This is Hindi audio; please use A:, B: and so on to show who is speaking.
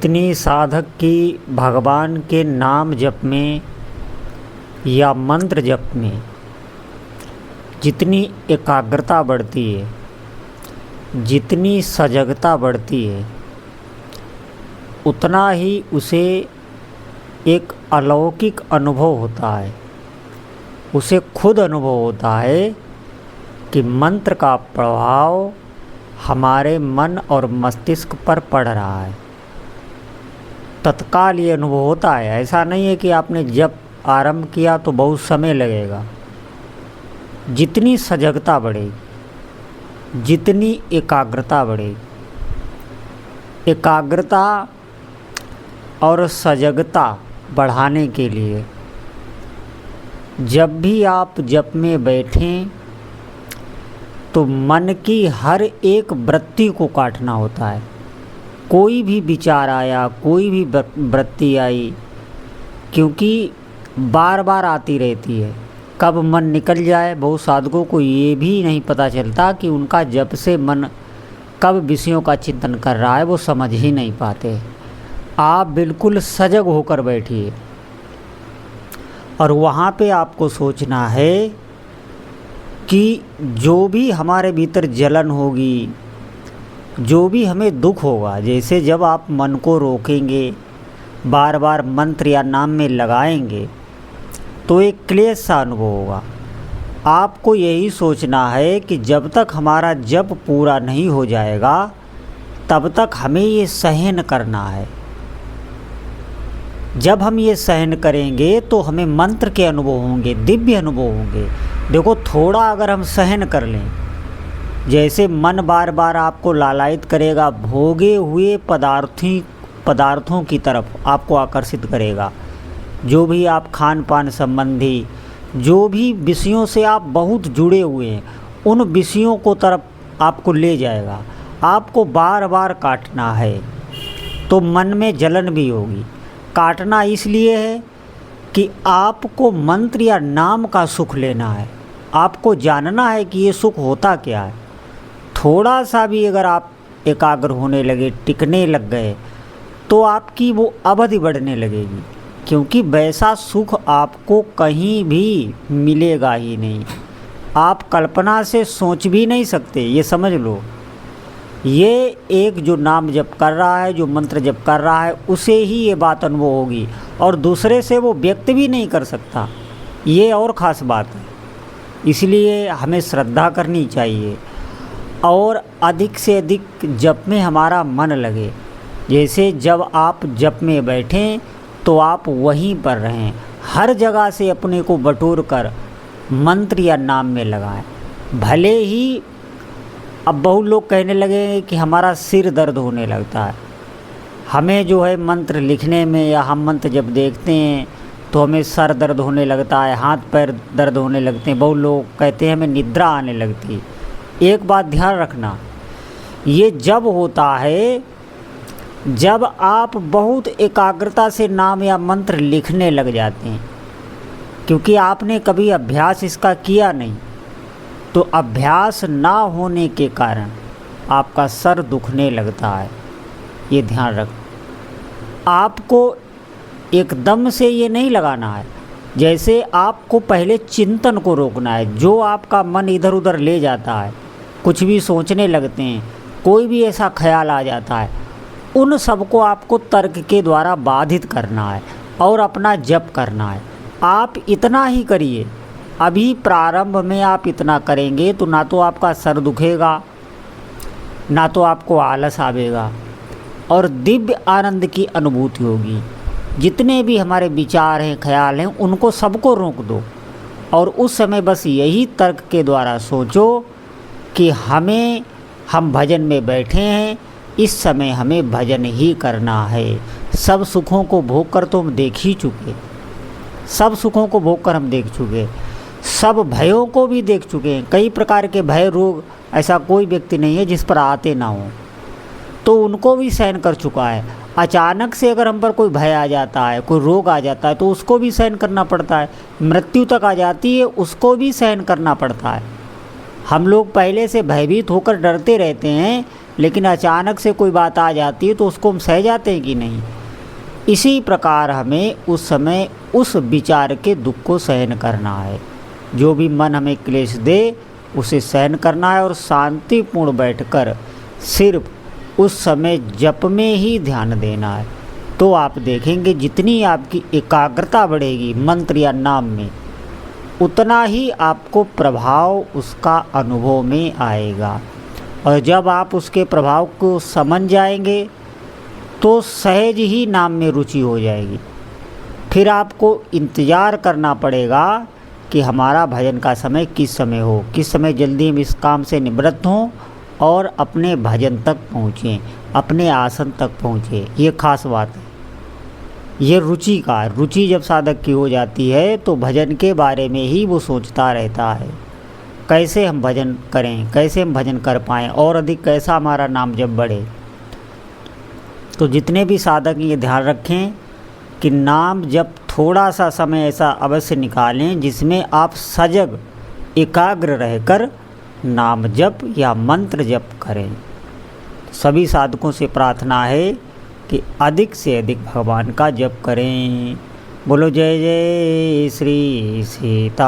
A: इतनी साधक की भगवान के नाम जप में या मंत्र जप में जितनी एकाग्रता बढ़ती है, जितनी सजगता बढ़ती है, उतना ही उसे एक अलौकिक अनुभव होता है। उसे खुद अनुभव होता है कि मंत्र का प्रभाव हमारे मन और मस्तिष्क पर पड़ रहा है। तत्काल ये अनुभव होता है। ऐसा नहीं है कि आपने जब आरंभ किया तो बहुत समय लगेगा। जितनी सजगता बढ़ेगी, जितनी एकाग्रता बढ़ेगी, एकाग्रता और सजगता बढ़ाने के लिए जब भी आप जप में बैठें तो मन की हर एक वृत्ति को काटना होता है। कोई भी विचार आया, कोई भी वृत्ति आई, क्योंकि बार बार आती रहती है। कब मन निकल जाए, बहुत साधकों को ये भी नहीं पता चलता कि उनका जप से मन कब विषयों का चिंतन कर रहा है, वो समझ ही नहीं पाते। आप बिल्कुल सजग होकर बैठिए और वहाँ पे आपको सोचना है कि जो भी हमारे भीतर जलन होगी, जो भी हमें दुख होगा, जैसे जब आप मन को रोकेंगे, बार बार मंत्र या नाम में लगाएंगे तो एक क्लेश सा अनुभव होगा। आपको यही सोचना है कि जब तक हमारा जप पूरा नहीं हो जाएगा तब तक हमें ये सहन करना है। जब हम ये सहन करेंगे तो हमें मंत्र के अनुभव होंगे, दिव्य अनुभव होंगे। देखो, थोड़ा अगर हम सहन कर लें, जैसे मन बार बार आपको लालायित करेगा, भोगे हुए पदार्थों की तरफ आपको आकर्षित करेगा। जो भी आप खान पान संबंधी, जो भी विषयों से आप बहुत जुड़े हुए हैं, उन विषयों को तरफ आपको ले जाएगा। आपको बार बार काटना है तो मन में जलन भी होगी। काटना इसलिए है कि आपको मंत्र या नाम का सुख लेना है। आपको जानना है कि ये सुख होता क्या है। थोड़ा सा भी अगर आप एकाग्र होने लगे, टिकने लग गए, तो आपकी वो अवधि बढ़ने लगेगी, क्योंकि वैसा सुख आपको कहीं भी मिलेगा ही नहीं। आप कल्पना से सोच भी नहीं सकते। ये समझ लो, ये एक जो नाम जप कर रहा है, जो मंत्र जप कर रहा है, उसे ही ये बात अनुभव होगी और दूसरे से वो व्यक्त भी नहीं कर सकता। ये और ख़ास बात है। इसलिए हमें श्रद्धा करनी चाहिए और अधिक से अधिक जप में हमारा मन लगे। जैसे जब आप जप में बैठें तो आप वहीं पर रहें, हर जगह से अपने को बटोर कर मंत्र या नाम में लगाएं। भले ही अब बहुत लोग कहने लगे कि हमारा सिर दर्द होने लगता है, हमें जो है मंत्र लिखने में या हम मंत्र जब देखते हैं तो हमें सर दर्द होने लगता है, हाथ पैर दर्द होने लगते हैं। बहुत लोग कहते हैं हमें निद्रा आने लगती है। एक बात ध्यान रखना, ये जब होता है जब आप बहुत एकाग्रता से नाम या मंत्र लिखने लग जाते हैं, क्योंकि आपने कभी अभ्यास इसका किया नहीं। तो अभ्यास ना होने के कारण आपका सर दुखने लगता है। ये ध्यान रख। आपको एकदम से ये नहीं लगाना है। जैसे आपको पहले चिंतन को रोकना है। जो आपका मन इधर उधर ले जाता है, कुछ भी सोचने लगते हैं, कोई भी ऐसा ख्याल आ जाता है, उन सबको आपको तर्क के द्वारा बाधित करना है और अपना जप करना है। आप इतना ही करिए। अभी प्रारंभ में आप इतना करेंगे तो ना तो आपका सर दुखेगा, ना तो आपको आलस आवेगा और दिव्य आनंद की अनुभूति होगी। जितने भी हमारे विचार हैं, ख्याल हैं, उनको सबको रोक दो और उस समय बस यही तर्क के द्वारा सोचो कि हम भजन में बैठे हैं, इस समय हमें भजन ही करना है। सब सुखों को भोग कर तो हम देख ही चुके, सब सुखों को भोग कर हम देख चुके, सब भयों को भी देख चुके हैं। कई प्रकार के भय, रोग, ऐसा कोई व्यक्ति नहीं है जिस पर आते ना हो, तो उनको भी सहन कर चुका है। अचानक से अगर हम पर कोई भय आ जाता है, कोई रोग आ जाता है, तो उसको भी सहन करना पड़ता है। मृत्यु तक आ जाती है, उसको भी सहन करना पड़ता है। हम लोग पहले से भयभीत होकर डरते रहते हैं लेकिन अचानक से कोई बात आ जाती है तो उसको हम सह जाते हैं कि नहीं। इसी प्रकार हमें उस समय उस विचार के दुख को सहन करना है। जो भी मन हमें क्लेश दे उसे सहन करना है और शांतिपूर्ण बैठकर सिर्फ उस समय जप में ही ध्यान देना है। तो आप देखेंगे जितनी आपकी एकाग्रता बढ़ेगी मंत्र या नाम में, उतना ही आपको प्रभाव उसका अनुभव में आएगा। और जब आप उसके प्रभाव को समझ जाएंगे तो सहज ही नाम में रुचि हो जाएगी। फिर आपको इंतज़ार करना पड़ेगा कि हमारा भजन का समय किस समय हो, किस समय जल्दी हम इस काम से निवृत्त हों और अपने भजन तक पहुँचें, अपने आसन तक पहुँचें। ये खास बात है। ये रुचि जब साधक की हो जाती है तो भजन के बारे में ही वो सोचता रहता है, कैसे हम भजन करें, कैसे हम भजन कर पाएँ और अधिक कैसा हमारा नाम जब बढ़े। तो जितने भी साधक ये ध्यान रखें कि नाम जब थोड़ा सा समय ऐसा अवश्य निकालें जिसमें आप सजग एकाग्र रहकर नाम जप या मंत्र जप करें। सभी साधकों से प्रार्थना है कि अधिक से अधिक भगवान का जप करें। बोलो जय जय श्री सीताराम।